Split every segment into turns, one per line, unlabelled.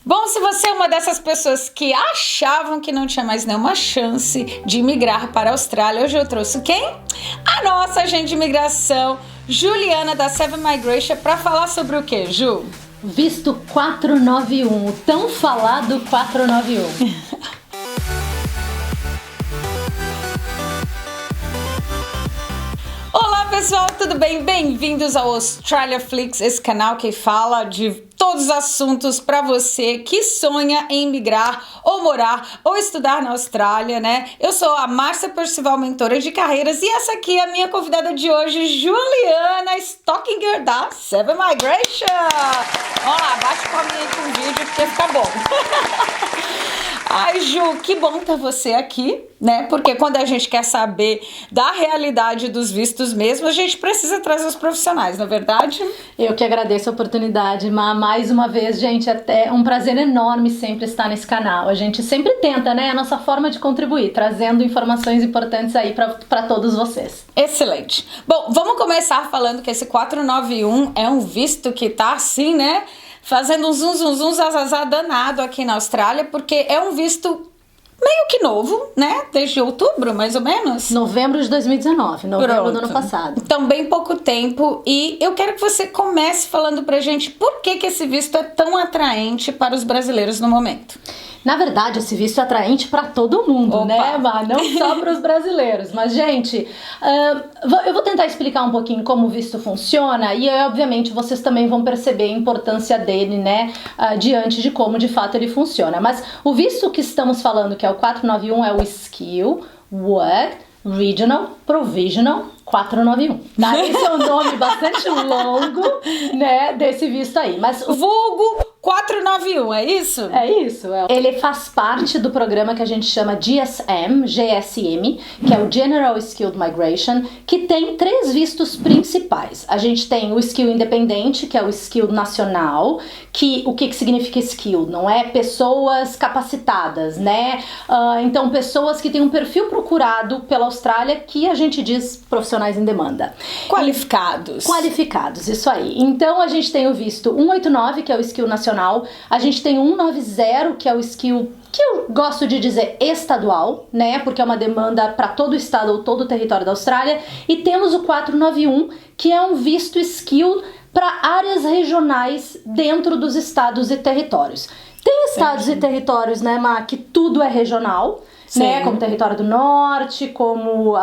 Bom, se você é uma dessas pessoas que achavam que não tinha mais nenhuma chance de migrar para a Austrália, hoje eu trouxe quem? A nossa agente de imigração, Juliana da Seven Migration, para falar sobre o que, Ju?
Visto 491, o tão falado 491.
Olá pessoal, tudo bem? Bem-vindos ao Australia Flix, esse canal que fala de todos os assuntos para você que sonha em migrar ou morar ou estudar na Austrália, né? Eu sou a Márcia Percival, mentora de carreiras, e essa aqui é a minha convidada de hoje, Juliana Stockinger da Seven Migration. Vamos lá, bate palminha aí com o vídeo porque fica bom. Ai, Ju, que bom ter você aqui, né? Porque quando a gente quer saber da realidade dos vistos mesmo, a gente precisa trazer os profissionais, não é verdade?
Eu que agradeço a oportunidade, mais uma vez, gente, é um prazer enorme sempre estar nesse canal. A gente sempre tenta, né? A nossa forma de contribuir, trazendo informações importantes aí para todos vocês.
Excelente. Bom, vamos começar falando que esse 491 é um visto que tá assim, né? Fazendo um zum, zazazá danado aqui na Austrália, porque é um visto meio que novo, né? Desde outubro, mais ou menos?
Novembro de 2019, novembro do ano passado.
Então, bem pouco tempo. E eu quero que você comece falando pra gente por que esse visto é tão atraente para os brasileiros no momento.
Na verdade, esse visto é atraente para todo mundo, né, Má? Não só para os brasileiros. Mas, gente, eu vou tentar explicar um pouquinho como o visto funciona e, obviamente, vocês também vão perceber a importância dele, né, diante de como, de fato, ele funciona. Mas o visto que estamos falando, que é o 491, é o Skill Work Regional Provisional 491. Tá? Esse é um nome bastante longo, né, desse visto aí. Mas
vulgo 491, é isso?
É isso. Ele faz parte do programa que a gente chama GSM, que é o General Skilled Migration, que tem 3 vistos principais. A gente tem o Skill Independente, que é o Skill Nacional, que o que significa Skill? Não é pessoas capacitadas, né? Então, pessoas que têm um perfil procurado pela Austrália, que a gente diz profissionais em demanda. Qualificados, isso aí. Então, a gente tem o visto 189, que é o Skill Nacional. A gente tem o 190, que é o skill que eu gosto de dizer estadual, né? Porque é uma demanda para todo o estado ou todo o território da Austrália. E temos o 491, que é um visto skill para áreas regionais dentro dos estados e territórios. Tem estados e territórios, né, Má, que tudo é regional, né? Como Território do Norte, como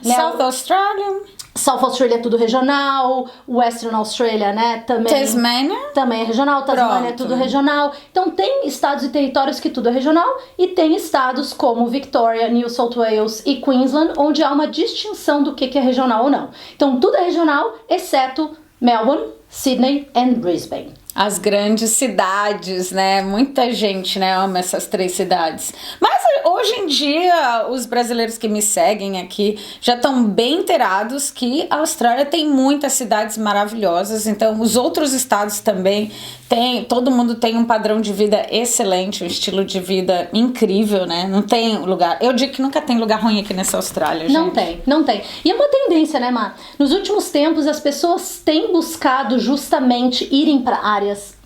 South Australia.
South Australia é tudo regional, Western Australia, né, também é regional, Tasmânia é tudo regional. Então tem estados e territórios que tudo é regional e tem estados como Victoria, New South Wales e Queensland, onde há uma distinção do que é regional ou não. Então tudo é regional, exceto Melbourne, Sydney e Brisbane.
As grandes cidades, né? Muita gente, né, ama essas 3 cidades. Mas hoje em dia, os brasileiros que me seguem aqui já estão bem inteirados que a Austrália tem muitas cidades maravilhosas. Então, os outros estados também tem. Todo mundo tem um padrão de vida excelente, um estilo de vida incrível, né? Não tem lugar. Eu digo que nunca tem lugar ruim aqui nessa Austrália, gente.
Não tem. E é uma tendência, né, Má? Nos últimos tempos, as pessoas têm buscado justamente irem para áreas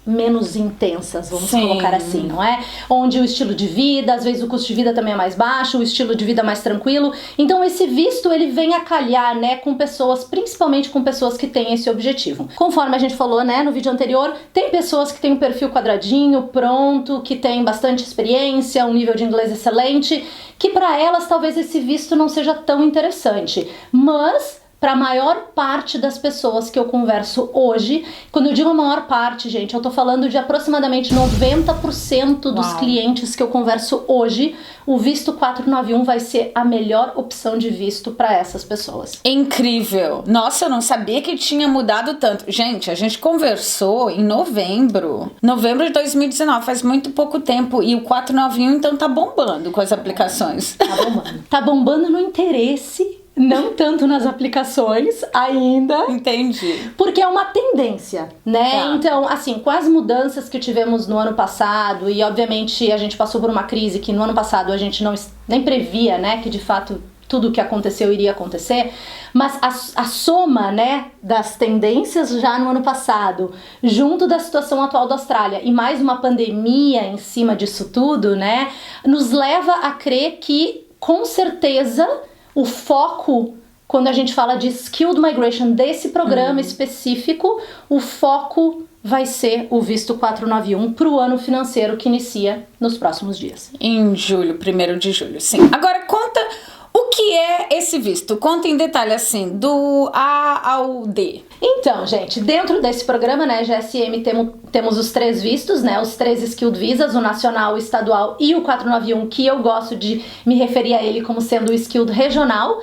menos intensas, vamos colocar assim, não é? Onde o estilo de vida, às vezes o custo de vida também é mais baixo, o estilo de vida mais tranquilo. Então esse visto, ele vem a calhar, né, com pessoas, principalmente com pessoas que têm esse objetivo. Conforme a gente falou, né, no vídeo anterior, tem pessoas que têm um perfil quadradinho, pronto, que tem bastante experiência, um nível de inglês excelente, que para elas talvez esse visto não seja tão interessante. Mas para a maior parte das pessoas que eu converso hoje, quando eu digo a maior parte, gente, eu tô falando de aproximadamente 90% dos clientes que eu converso hoje, o visto 491 vai ser a melhor opção de visto para essas pessoas.
Incrível! Nossa, eu não sabia que tinha mudado tanto. Gente, a gente conversou em novembro de 2019, faz muito pouco tempo, e o 491 então tá bombando com as aplicações.
Tá bombando no interesse, não tanto nas aplicações ainda.
Entendi.
Porque é uma tendência, né? Então, assim, com as mudanças que tivemos no ano passado, e obviamente a gente passou por uma crise que no ano passado a gente não nem previa, né, que de fato tudo o que aconteceu iria acontecer, mas a soma, né, das tendências já no ano passado, junto da situação atual da Austrália e mais uma pandemia em cima disso tudo, né, nos leva a crer que, com certeza, o foco, quando a gente fala de Skilled Migration desse programa específico, o foco vai ser o visto 491 para o ano financeiro que inicia nos próximos dias.
Em julho, 1º de julho, sim. Agora conta o que é esse visto. Conta em detalhe, assim, do A ao D.
Então, gente, dentro desse programa, né, GSM, temos os 3 vistos, né, os 3 Skilled Visas, o nacional, o estadual e o 491, que eu gosto de me referir a ele como sendo o Skilled regional.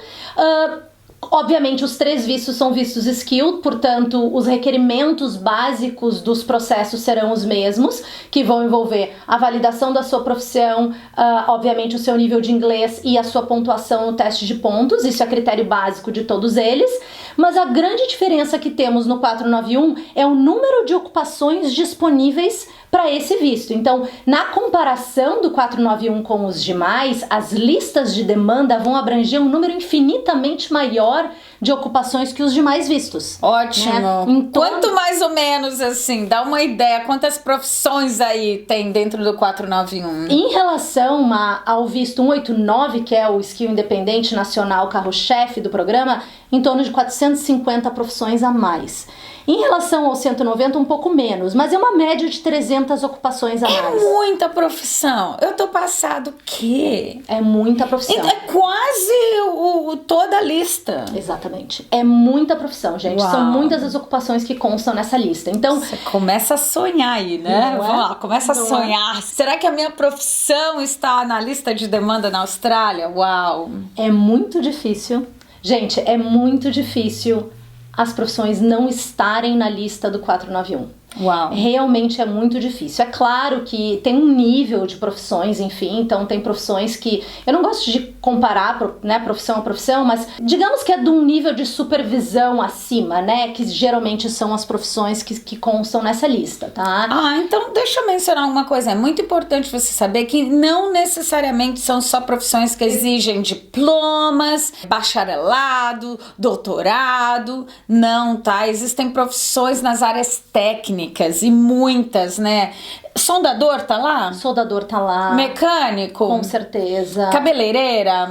Obviamente, os 3 vistos são vistos skilled, portanto, os requerimentos básicos dos processos serão os mesmos, que vão envolver a validação da sua profissão, obviamente o seu nível de inglês e a sua pontuação no teste de pontos, isso é critério básico de todos eles, mas a grande diferença que temos no 491 é o número de ocupações disponíveis para esse visto. Então, na comparação do 491 com os demais, as listas de demanda vão abranger um número infinitamente maior de ocupações que os demais vistos.
Ótimo.
Né? Então,
quanto mais ou menos, assim, dá uma ideia, quantas profissões aí tem dentro do 491?
Em relação ao visto 189, que é o skill independente nacional carro-chefe do programa, em torno de 450 profissões a mais. Em relação ao 190, um pouco menos, mas é uma média de 300 ocupações a mais.
É muita profissão. Eu tô passado o quê?
É muita profissão.
É quase toda a lista.
Exatamente. É muita profissão, gente.
Uau.
São muitas as ocupações que constam nessa lista. Então,
você começa a sonhar aí, né?
Não é?
Vamos lá, começa a
Não
sonhar. Será que a minha profissão está na lista de demanda na Austrália? Uau!
é muito difícil. Gente, é muito difícil as profissões não estarem na lista do 491.
Uau!
Realmente é muito difícil. É claro que tem um nível de profissões, enfim, então tem profissões que... Eu não gosto de comparar, né, profissão a profissão, mas digamos que é de um nível de supervisão acima, né, que geralmente são as profissões que constam nessa lista, tá?
Então deixa eu mencionar uma coisa. É muito importante você saber que não necessariamente são só profissões que exigem diplomas, bacharelado, doutorado. Não, tá? Existem profissões nas áreas técnicas e muitas, né? Sondador tá lá?
Soldador tá lá.
Mecânico?
Com certeza.
Cabeleireira?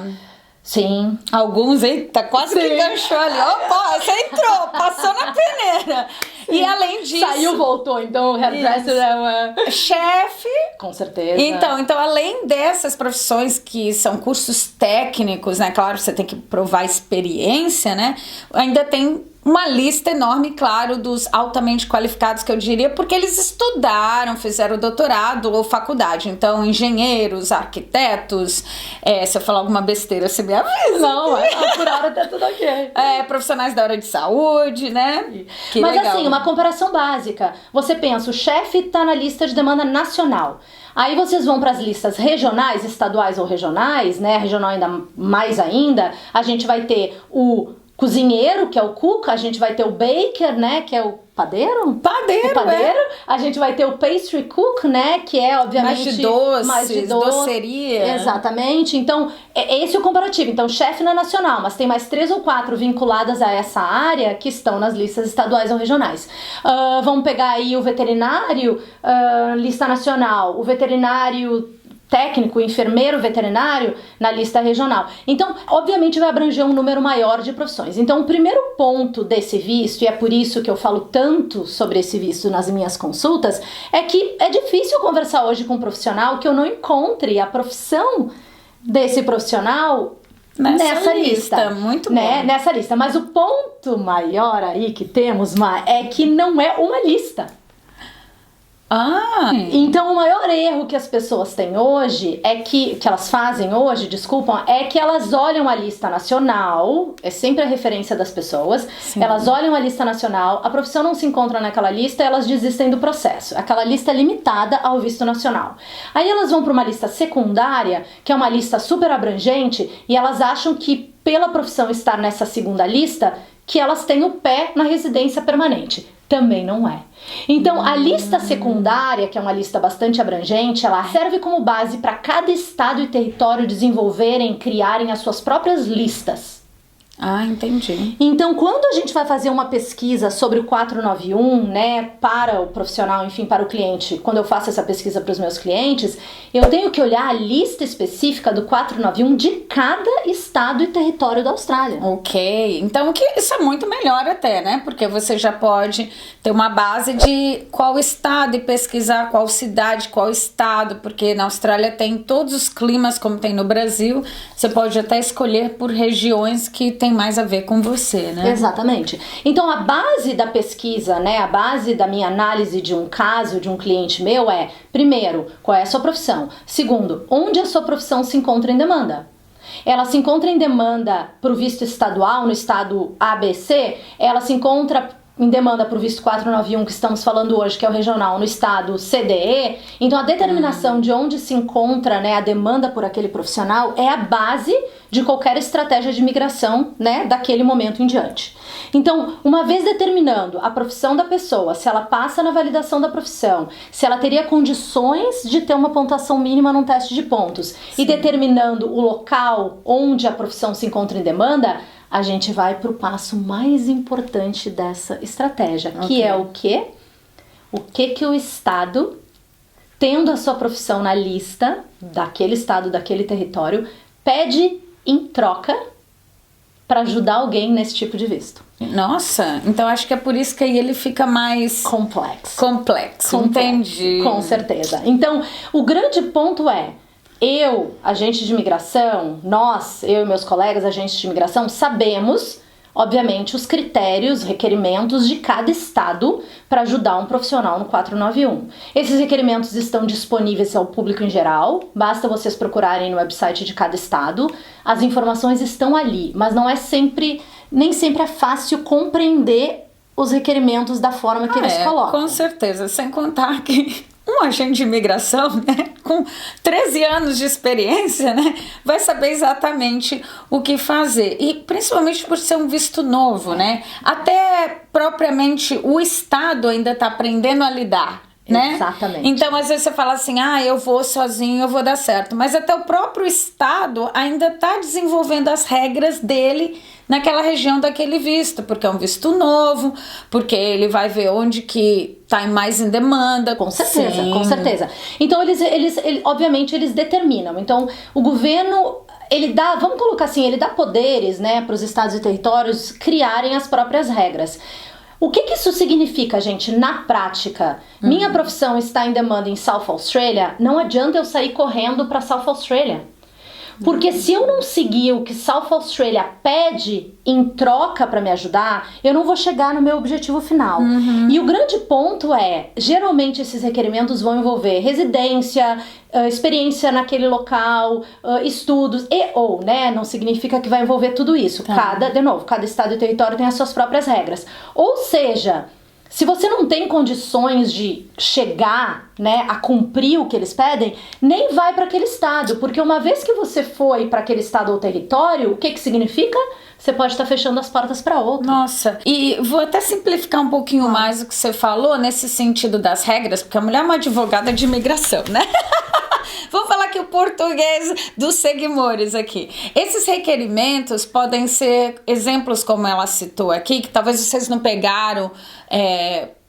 Sim.
Alguns, eita, quase que enganchou ali. Opa, você entrou, passou na peneira. Sim. E além disso...
Saiu, voltou, então o hairdresser é uma...
Chefe.
Com certeza.
Então, além dessas profissões que são cursos técnicos, né? Claro, você tem que provar experiência, né? Ainda tem uma lista enorme, claro, dos altamente qualificados, que eu diria, porque eles estudaram, fizeram doutorado ou faculdade. Então, engenheiros, arquitetos, se eu falar alguma besteira, você me avisa.
Não, por hora tá tudo ok.
Profissionais da área de saúde, né?
Mas legal. Assim, uma comparação básica. Você pensa, o chefe tá na lista de demanda nacional. Aí vocês vão para as listas regionais, estaduais ou regionais, né? Regional ainda mais ainda. A gente vai ter o cozinheiro, que é o cook, a gente vai ter o baker, né, que é o padeiro?
Padeiro.
A gente vai ter o pastry cook, né, que é obviamente
mais de doceria.
Exatamente. Então, esse é o comparativo. Então, chefe na nacional, mas tem mais 3 ou 4 vinculadas a essa área que estão nas listas estaduais ou regionais. Vamos pegar aí o veterinário, lista nacional, o veterinário técnico, enfermeiro, veterinário na lista regional. Então, obviamente vai abranger um número maior de profissões. Então, o primeiro ponto desse visto, e é por isso que eu falo tanto sobre esse visto nas minhas consultas, é que é difícil conversar hoje com um profissional que eu não encontre a profissão desse profissional nessa lista.
Muito
né?
bom.
Nessa lista. Mas o ponto maior aí que temos, é que não é uma lista. Então o maior erro que as pessoas têm hoje que elas fazem hoje, é que elas olham a lista nacional, é sempre a referência das pessoas. Sim. Elas olham a lista nacional, a profissão não se encontra naquela lista, elas desistem do processo. Aquela lista é limitada ao visto nacional. Aí elas vão para uma lista secundária, que é uma lista super abrangente, e elas acham que pela profissão estar nessa segunda lista, que elas têm o pé na residência permanente. Também não é. Então, a lista secundária, que é uma lista bastante abrangente, ela serve como base para cada estado e território desenvolverem, criarem as suas próprias listas.
Ah, entendi.
Então, quando a gente vai fazer uma pesquisa sobre o 491, né, para o profissional, enfim, para o cliente, quando eu faço essa pesquisa para os meus clientes, eu tenho que olhar a lista específica do 491 de cada estado e território da Austrália.
Ok, então isso é muito melhor até, né? Porque você já pode ter uma base de qual estado e pesquisar qual cidade, qual estado, porque na Austrália tem todos os climas como tem no Brasil, você pode até escolher por regiões que tem mais a ver com você, né?
Exatamente. Então, a base da pesquisa, né, a base da minha análise de um caso, de um cliente meu é, primeiro, qual é a sua profissão? Segundo, onde a sua profissão se encontra em demanda? Ela se encontra em demanda para o visto estadual, no estado ABC, ela se encontra em demanda para o visto 491 que estamos falando hoje, que é o regional, no estado CDE. Então a determinação de onde se encontra, né, a demanda por aquele profissional é a base de qualquer estratégia de migração, né, daquele momento em diante. Então, uma vez determinando a profissão da pessoa, se ela passa na validação da profissão, se ela teria condições de ter uma pontuação mínima num teste de pontos, sim, e determinando o local onde a profissão se encontra em demanda, a gente vai para o passo mais importante dessa estratégia, okay, que é o quê? O que o Estado, tendo a sua profissão na lista daquele Estado, daquele território, pede em troca para ajudar alguém nesse tipo de visto.
Nossa, então acho que é por isso que aí ele fica mais complexo. Entendi.
Com certeza. Então, o grande ponto é, eu, agente de imigração, eu e meus colegas agentes de imigração, sabemos, obviamente, os critérios, requerimentos de cada estado para ajudar um profissional no 491. Esses requerimentos estão disponíveis ao público em geral, basta vocês procurarem no website de cada estado. As informações estão ali, mas nem sempre é fácil compreender os requerimentos da forma que eles colocam.
Com certeza, sem contar que um agente de imigração, né, com 13 anos de experiência, né, vai saber exatamente o que fazer. E principalmente por ser um visto novo, né? Até propriamente o Estado ainda está aprendendo a lidar, né?
Exatamente.
Então, às vezes você fala assim, eu vou sozinho, eu vou dar certo. Mas até o próprio Estado ainda está desenvolvendo as regras dele naquela região daquele visto, porque é um visto novo, porque ele vai ver onde que está mais em demanda.
Com certeza, sim, com certeza. Então, eles obviamente, eles determinam. Então, o governo, ele dá, vamos colocar assim, ele dá poderes, né, para os estados e territórios criarem as próprias regras. O que isso significa, gente, na prática? Minha profissão está em demanda em South Australia, não adianta eu sair correndo para South Australia. Porque se eu não seguir o que South Australia pede em troca para me ajudar, eu não vou chegar no meu objetivo final. E o grande ponto é, geralmente esses requerimentos vão envolver residência, experiência naquele local, estudos né, não significa que vai envolver tudo isso. Cada estado e território tem as suas próprias regras. Ou seja, se você não tem condições de chegar, né, a cumprir o que eles pedem, nem vai para aquele estado, porque uma vez que você foi para aquele estado ou território, o que significa? Você pode estar fechando as portas para outro.
Nossa, e vou até simplificar um pouquinho mais o que você falou nesse sentido das regras, porque a mulher é uma advogada de imigração, né? Vou falar aqui o português dos seguidores aqui. Esses requerimentos podem ser exemplos, como ela citou aqui, que talvez vocês não pegaram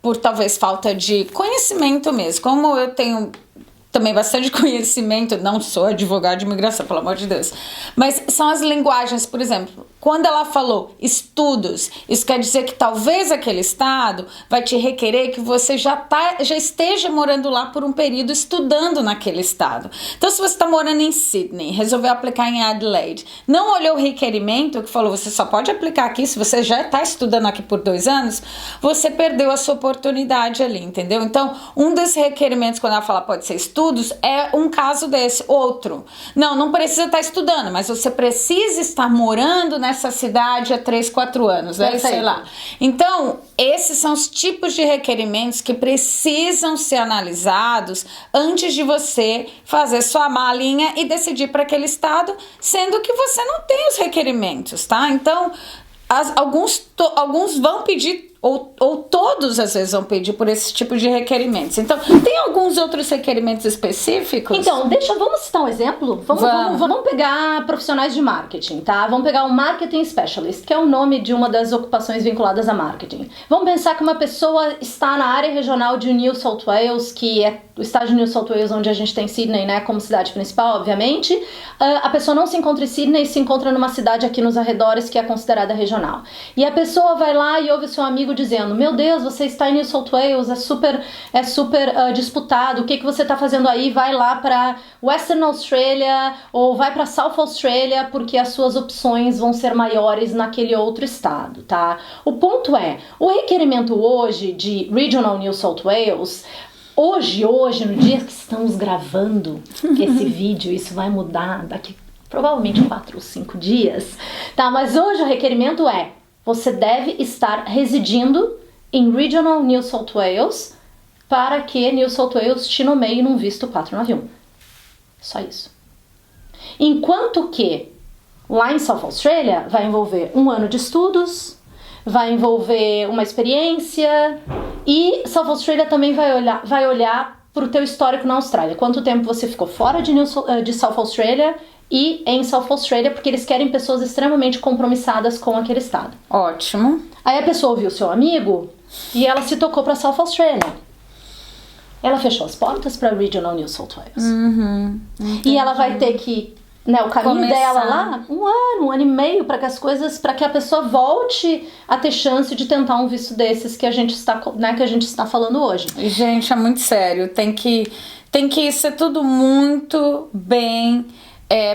por talvez falta de conhecimento mesmo. Como eu tenho também bastante conhecimento, não sou advogada de imigração, pelo amor de Deus, mas são as linguagens, por exemplo, quando ela falou estudos, isso quer dizer que talvez aquele estado vai te requerer que você já esteja morando lá por um período estudando naquele estado. Então, se você está morando em Sydney, resolveu aplicar em Adelaide, não olhou o requerimento que falou, você só pode aplicar aqui se você já está estudando aqui por 2 anos, você perdeu a sua oportunidade ali, entendeu? Então, um desses requerimentos, quando ela fala pode ser estudos, é um caso desse. Outro, não precisa estar estudando, mas você precisa estar morando nessa cidade há 3, 4 anos, né? Sei lá. Então, esses são os tipos de requerimentos que precisam ser analisados antes de você fazer sua malinha e decidir para aquele estado, sendo que você não tem os requerimentos, tá? Então, alguns vão pedir ou todos às vezes vão pedir por esse tipo de requerimentos. Então, tem alguns outros requerimentos específicos?
Então, vamos citar um exemplo? Vamos pegar profissionais de marketing, tá? Vamos pegar o Marketing Specialist, que é o nome de uma das ocupações vinculadas a marketing. Vamos pensar que uma pessoa está na área regional de New South Wales, que é o estado de New South Wales, onde a gente tem Sydney, né, como cidade principal, obviamente. A pessoa não se encontra em Sydney, se encontra numa cidade aqui nos arredores que é considerada regional. E a pessoa vai lá e ouve o seu amigo dizendo: meu Deus, você está em New South Wales, é super disputado, o que você está fazendo aí? Vai lá para Western Australia ou vai para South Australia, porque as suas opções vão ser maiores naquele outro estado, tá? O ponto é, o requerimento hoje de Regional New South Wales, hoje, no dia que estamos gravando esse vídeo, isso vai mudar daqui provavelmente 4 ou 5 dias, tá? Mas hoje o requerimento é: você deve estar residindo em Regional New South Wales para que New South Wales te nomeie num visto 491. Só isso. Enquanto que lá em South Australia vai envolver 1 ano de estudos, vai envolver uma experiência, e South Australia também vai olhar para o teu histórico na Austrália. Quanto tempo você ficou fora de South Australia e em South Australia, porque eles querem pessoas extremamente compromissadas com aquele estado.
Ótimo.
Aí a pessoa ouviu o seu amigo e ela se tocou para South Australia. Ela fechou as portas para Regional New South Wales. E ela vai ter que, né, o caminho dela lá, 1 ano e meio, para que a pessoa volte a ter chance de tentar um visto desses que a gente está falando hoje.
Gente, é muito sério. Tem que ser tudo muito bem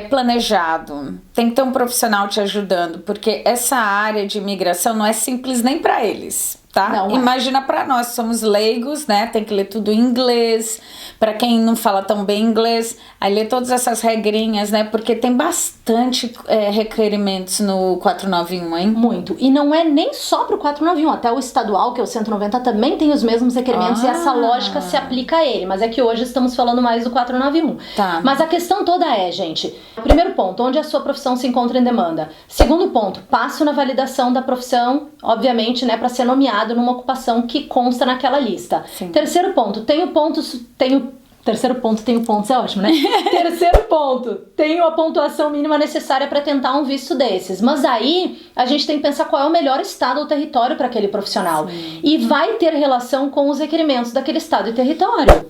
planejado. Tem que ter um profissional te ajudando, porque essa área de imigração não é simples nem para eles, tá?
Não,
imagina para nós, somos leigos, né? Tem que ler tudo em inglês. Para quem não fala tão bem inglês, aí lê todas essas regrinhas, né? Porque tem bastante requerimentos no 491, hein?
Muito. E não é nem só pro 491, até o estadual, que é o 190, também tem os mesmos requerimentos e essa lógica se aplica a ele. Mas é que hoje estamos falando mais do 491.
Tá.
Mas a questão toda é, gente, primeiro ponto, onde a sua profissão se encontra em demanda. Segundo ponto, passo na validação da profissão, obviamente, né, para ser nomeado numa ocupação que consta naquela lista.
Sim.
Terceiro ponto, tenho pontos, é ótimo, né? Terceiro ponto, tenho a pontuação mínima necessária para tentar um visto desses. Mas aí a gente tem que pensar qual é o melhor estado ou território para aquele profissional. Sim. E vai ter relação com os requerimentos daquele estado e território.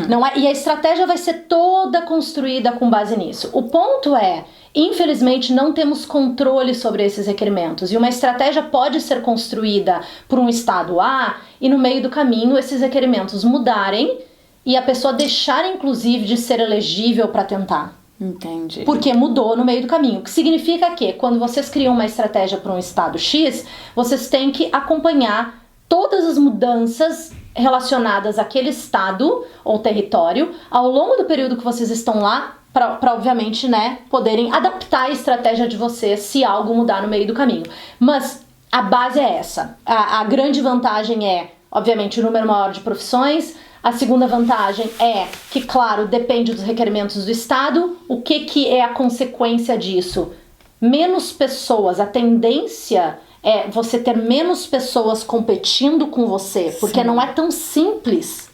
Não é? E a estratégia vai ser toda construída com base nisso. O ponto é, infelizmente, não temos controle sobre esses requerimentos. E uma estratégia pode ser construída por um estado A e no meio do caminho esses requerimentos mudarem e a pessoa deixar, inclusive, de ser elegível para tentar.
Entendi.
Porque mudou no meio do caminho. O que significa que, quando vocês criam uma estratégia para um estado X, vocês têm que acompanhar todas as mudanças relacionadas àquele estado ou território ao longo do período que vocês estão lá, para obviamente, né, poderem adaptar a estratégia de vocês se algo mudar no meio do caminho. Mas a base é essa. A grande vantagem é, obviamente, o número maior de profissões. A segunda vantagem é que, claro, depende dos requerimentos do estado. O que é a consequência disso? Menos pessoas. A tendência é você ter menos pessoas competindo com você, porque não é tão simples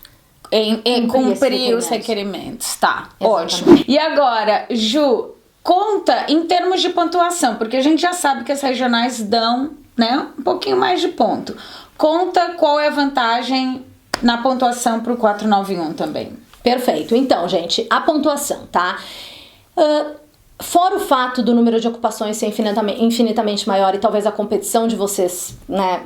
em cumprir os requerimentos. Tá, exatamente. Ótimo. E agora, Ju, conta em termos de pontuação, porque a gente já sabe que as regionais dão, né, um pouquinho mais de ponto. Conta qual é a vantagem na pontuação para o 491 também.
Perfeito. Então, gente, a pontuação, tá? Fora o fato do número de ocupações ser infinitamente maior e talvez a competição de vocês, né,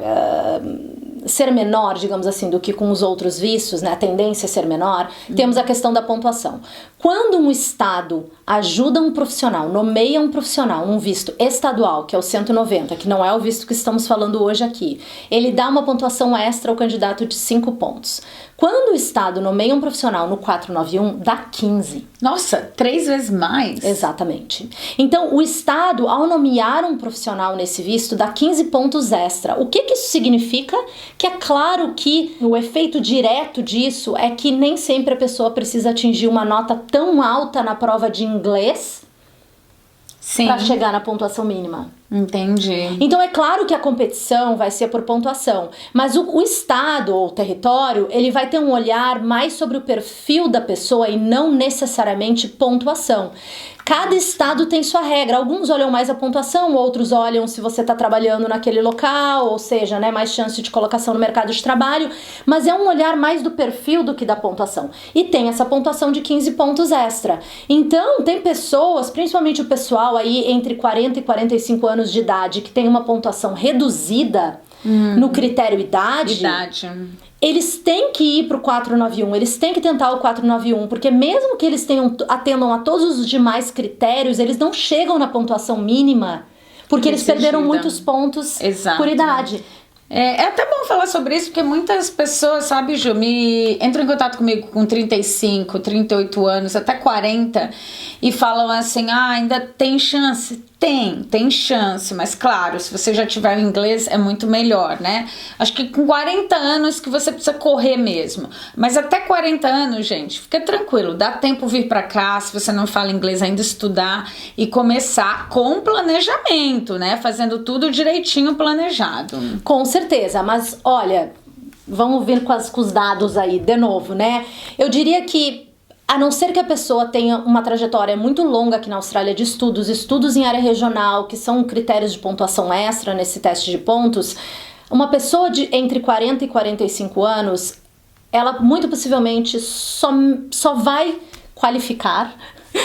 ser menor, digamos assim, do que com os outros vistos, né, a tendência é ser menor, temos a questão da pontuação. Quando um estado ajuda um profissional, nomeia um profissional, um visto estadual, que é o 190, que não é o visto que estamos falando hoje aqui, ele dá uma pontuação extra ao candidato de 5 pontos. Quando o estado nomeia um profissional no 491, dá 15.
Nossa, 3 vezes mais?
Exatamente. Então, o estado, ao nomear um profissional nesse visto, dá 15 pontos extra. O que isso significa? Que é claro que o efeito direto disso é que nem sempre a pessoa precisa atingir uma nota tão alta na prova de inglês para chegar na pontuação mínima.
Entendi.
Então é claro que a competição vai ser por pontuação, mas o estado ou o território, ele vai ter um olhar mais sobre o perfil da pessoa e não necessariamente pontuação. Cada estado tem sua regra, alguns olham mais a pontuação, outros olham se você está trabalhando naquele local, ou seja, né, mais chance de colocação no mercado de trabalho, mas é um olhar mais do perfil do que da pontuação. E tem essa pontuação de 15 pontos extra. Então, tem pessoas, principalmente o pessoal aí entre 40 e 45 anos de idade, que tem uma pontuação reduzida no critério idade. Eles têm que ir pro 491, eles têm que tentar o 491, porque mesmo que eles atendam a todos os demais critérios, eles não chegam na pontuação mínima, porque eles perderam muitos pontos por idade.
É até bom falar sobre isso, porque muitas pessoas, sabe, Ju, entram em contato comigo com 35, 38 anos, até 40, e falam assim, ainda tem chance? Tem chance, mas claro, se você já tiver o inglês é muito melhor, né? Acho que com 40 anos que você precisa correr mesmo, mas até 40 anos, gente, fica tranquilo, dá tempo vir pra cá, se você não fala inglês ainda, estudar e começar com planejamento, né? Fazendo tudo direitinho planejado.
Com certeza, mas olha, vamos vir com os dados aí de novo, né? Eu diria que a não ser que a pessoa tenha uma trajetória muito longa aqui na Austrália de estudos em área regional, que são critérios de pontuação extra nesse teste de pontos, uma pessoa entre 40 e 45 anos, ela muito possivelmente só vai qualificar,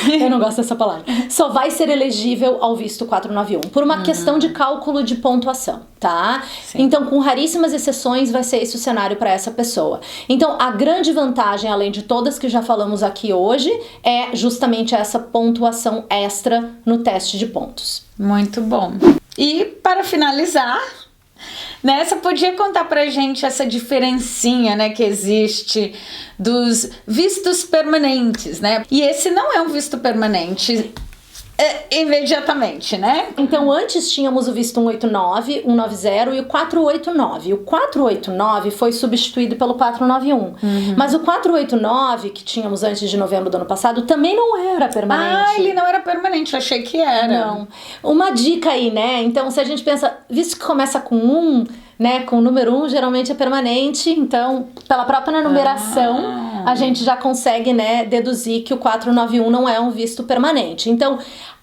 eu não gosto dessa palavra, só vai ser elegível ao visto 491, por uma questão de cálculo de pontuação, tá? Sim. Então, com raríssimas exceções, vai ser esse o cenário para essa pessoa. Então, a grande vantagem, além de todas que já falamos aqui hoje, é justamente essa pontuação extra no teste de pontos.
Muito bom. E, para finalizar, né, você podia contar pra gente essa diferencinha, né, que existe dos vistos permanentes, né? E esse não é um visto permanente imediatamente, né?
Então, antes tínhamos o visto 189, 190 e o 489. O 489 foi substituído pelo 491. Mas o 489, que tínhamos antes de novembro do ano passado, também não era permanente.
Ele não era permanente, eu achei que era.
Não. Uma dica aí, né? Então, se a gente pensa, visto que começa com 1, né, com o número 1 geralmente é permanente, então pela própria numeração a gente já consegue, né, deduzir que o 491 não é um visto permanente. Então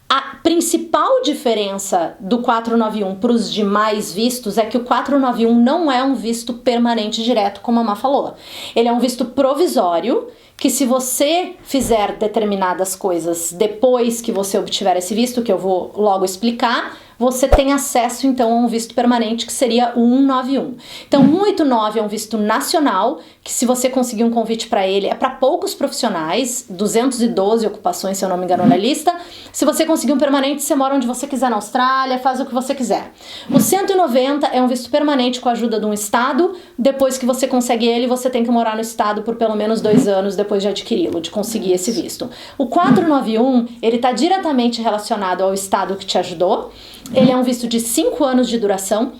a principal diferença do 491 para os demais vistos é que o 491 não é um visto permanente direto, como a Má falou. Ele é um visto provisório, que se você fizer determinadas coisas depois que você obtiver esse visto, que eu vou logo explicar, você tem acesso então a um visto permanente, que seria o 191. Então, 189 é um visto nacional, que se você conseguir um convite para ele, é para poucos profissionais, 212 ocupações, se eu não me engano, na lista. Se você conseguir um permanente, você mora onde você quiser na Austrália, faz o que você quiser. O 190 é um visto permanente com a ajuda de um estado. Depois que você consegue ele, você tem que morar no estado por pelo menos 2 anos depois de adquiri-lo, de conseguir esse visto. O 491, ele está diretamente relacionado ao estado que te ajudou. Ele é um visto de 5 anos de duração,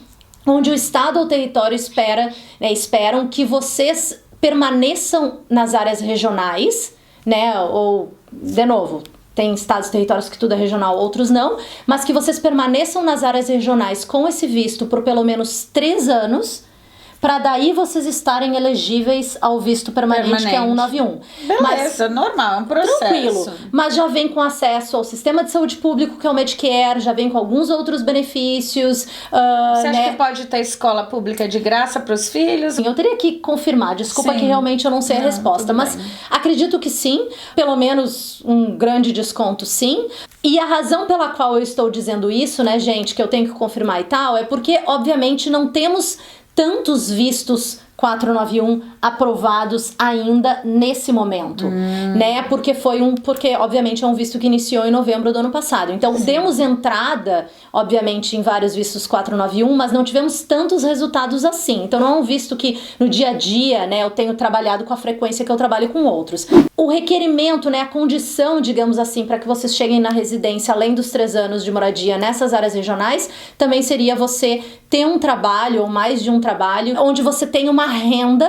onde o estado ou território esperam que vocês permaneçam nas áreas regionais, né, ou, de novo, tem estados e territórios que tudo é regional, outros não, mas que vocês permaneçam nas áreas regionais com esse visto por pelo menos 3 anos, para daí vocês estarem elegíveis ao visto permanente. Que é 191.
Beleza, normal, é um processo.
Tranquilo, mas já vem com acesso ao sistema de saúde público, que é o Medicare, já vem com alguns outros benefícios.
Você acha que pode ter escola pública de graça para os filhos?
Eu teria que confirmar, desculpa que realmente eu não sei a resposta, mas acredito que sim, pelo menos um grande desconto sim. E a razão pela qual eu estou dizendo isso, né, gente, que eu tenho que confirmar e tal, é porque, obviamente, não temos tantos vistos 491 aprovados ainda nesse momento, né? Porque obviamente é um visto que iniciou em novembro do ano passado. Então, demos entrada, obviamente, em vários vistos 491, mas não tivemos tantos resultados assim. Então, não é um visto que no dia a dia, né, eu tenho trabalhado com a frequência que eu trabalho com outros. O requerimento, né, a condição, digamos assim, para que vocês cheguem na residência, além dos 3 anos de moradia nessas áreas regionais, também seria você ter um trabalho, ou mais de um trabalho, onde você tem uma renda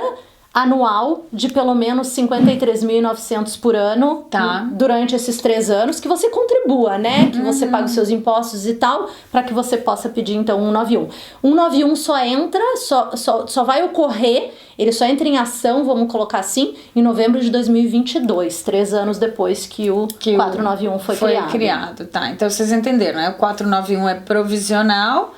anual de pelo menos 53.900 por ano,
tá,
durante esses 3 anos, que você contribua, né? Que você pague os seus impostos e tal, para que você possa pedir, então, 191. 191 só entra, só vai ocorrer, ele só entra em ação, vamos colocar assim, em novembro de 2022, 3 anos depois que o 491 foi criado.
Tá, então vocês entenderam, né? O 491 é provisional.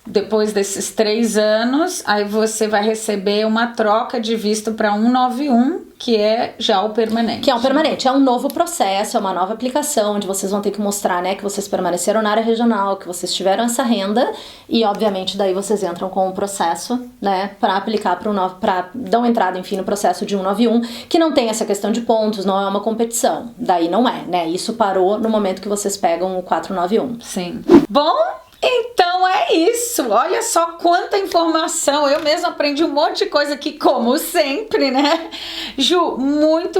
Depois desses 3 anos, aí você vai receber uma troca de visto para 191, que é já o permanente.
Que é um permanente, é um novo processo, é uma nova aplicação, onde vocês vão ter que mostrar, né, que vocês permaneceram na área regional, que vocês tiveram essa renda, e obviamente daí vocês entram com o processo, né, para aplicar para dar uma entrada, enfim, no processo de 191, que não tem essa questão de pontos, não é uma competição. Daí não é, né? Isso parou no momento que vocês pegam o 491.
Sim. Bom, então é isso, olha só quanta informação, eu mesma aprendi um monte de coisa aqui, como sempre, né? Ju, muito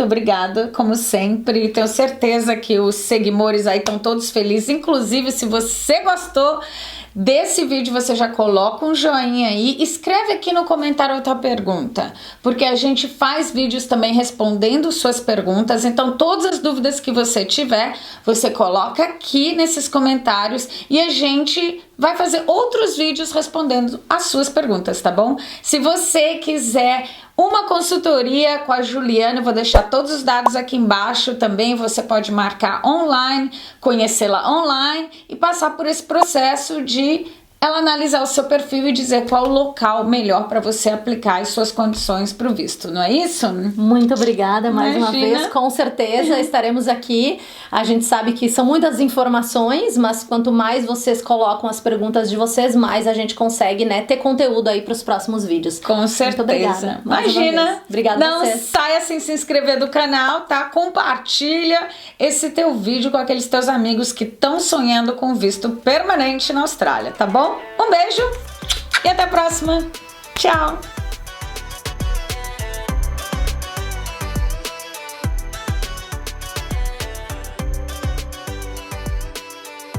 obrigada, como sempre, tenho certeza que os seguidores aí estão todos felizes, inclusive se você gostou desse vídeo, você já coloca um joinha aí, escreve aqui no comentário a tua pergunta, porque a gente faz vídeos também respondendo suas perguntas, então todas as dúvidas que você tiver, você coloca aqui nesses comentários e a gente vai fazer outros vídeos respondendo as suas perguntas, tá bom? Se você quiser uma consultoria com a Juliana, eu vou deixar todos os dados aqui embaixo também, você pode marcar online, conhecê-la online e passar por esse processo de ela analisar o seu perfil e dizer qual o local melhor para você aplicar as suas condições para o visto, não é isso?
Muito obrigada mais uma vez, com certeza estaremos aqui. A gente sabe que são muitas informações, mas quanto mais vocês colocam as perguntas de vocês, mais a gente consegue, né, ter conteúdo aí para os próximos vídeos.
Com certeza.
Muito obrigada.
Imagina.
Obrigada
a vocês. Não saia sem se inscrever do canal, tá? Compartilha esse teu vídeo com aqueles teus amigos que estão sonhando com visto permanente na Austrália, tá bom? Um beijo e até a próxima. Tchau!